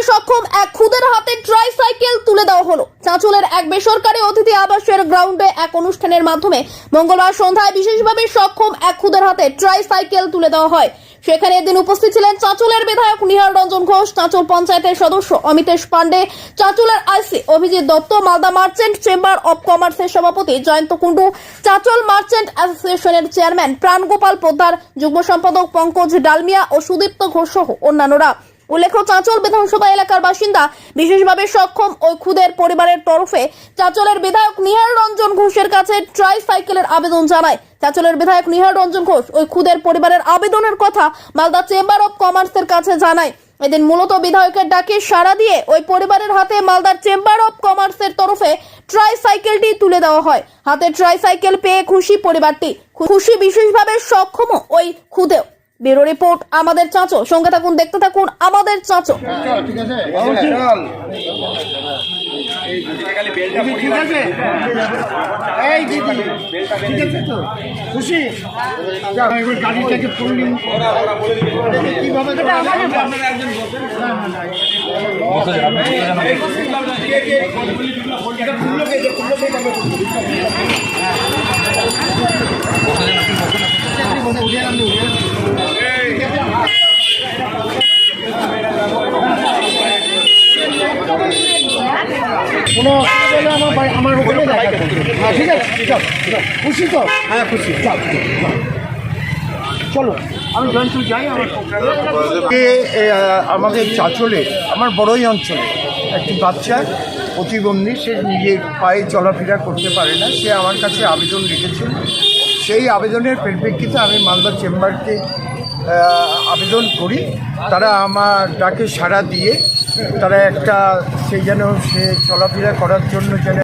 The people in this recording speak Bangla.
সক্ষম এক খুদের হাতে ট্রাইসাইকেল তুলে দেওয়া হলো। চাঁচলের এক বেসরকারি অতিথি আবাসের গ্রাউন্ডে এক অনুষ্ঠানের মাধ্যমে মঙ্গলবার সন্ধ্যায় বিশেষভাবে সক্ষম এক খুদের হাতে ট্রাইসাইকেল তুলে দেওয়া হয়। সেখানে এদিন উপস্থিত ছিলেন চাঁচলের বিধায়ক নিহার রঞ্জন ঘোষ, চাঁচল পঞ্চায়েতের সদস্য অমিতেশ পান্ডে, চাঁচলের IC Abhijit Dutta, Malda merchant chamber of কমার্সের সভাপতি জয়ন্ত কুণ্ডু, চাঁচল মার্চেন্ট অ্যাসোসিয়েশনের চেয়ারম্যান প্রাণগোপাল পোদ্দার, যুগ্ম সম্পাদক পঙ্কজ ডালমিয়া ও সুদীপ্ত ঘোষ সহ অন্যান্যরা। উল্লেখ্য, চাঁচল বিধানসভা এলাকার বাসিন্দা বিশেষভাবে সক্ষম ওই খুদের পরিবারের তরফে চাঁচলের বিধায়ক নিহার রঞ্জন ঘোষের কাছে ট্রাইসাইকেলের আবেদন জানায়। চাঁচলের বিধায়ক নিহার রঞ্জন ঘোষ ওই খুদের পরিবারের আবেদনের কথা মালদা চেম্বার অব কমার্সের কাছে জানায়। এদিন মূলত বিধায়কের ডাকে সাড়া দিয়ে ওই পরিবারের হাতে মালদার চেম্বার অব কমার্সের তরফে ট্রাইসাইকেলটি তুলে দেওয়া হয়। হাতে ট্রাইসাইকেল পেয়ে খুশি পরিবারটি, খুশি বিশেষভাবে সক্ষম ওই খুদেও। ব্যুরো রিপোর্ট, আমাদের চাঁচল। সঙ্গে থাকুন, দেখতে থাকুন আমাদের চাঁচল। কোনো আমার ওখানে ঠিক আছে, খুশি তো? হ্যাঁ খুশি। চলো আমি জয়ন্তপুর যাই। আমাদের চাঁচলে, আমার বড়ই অঞ্চলে একটি বাচ্চা প্রতিবন্ধী, সে নিজের পায়ে চলাফেরা করতে পারে না। সে আমার কাছে আবেদন রেখেছিল। সেই আবেদনের পরিপ্রেক্ষিতে আমি মালদা চেম্বারকে আবেদন করি। তারা আমার ডাকে সাড়া দিয়ে তারা একটা সেই যেন সে চলাফেরা করার জন্য যেন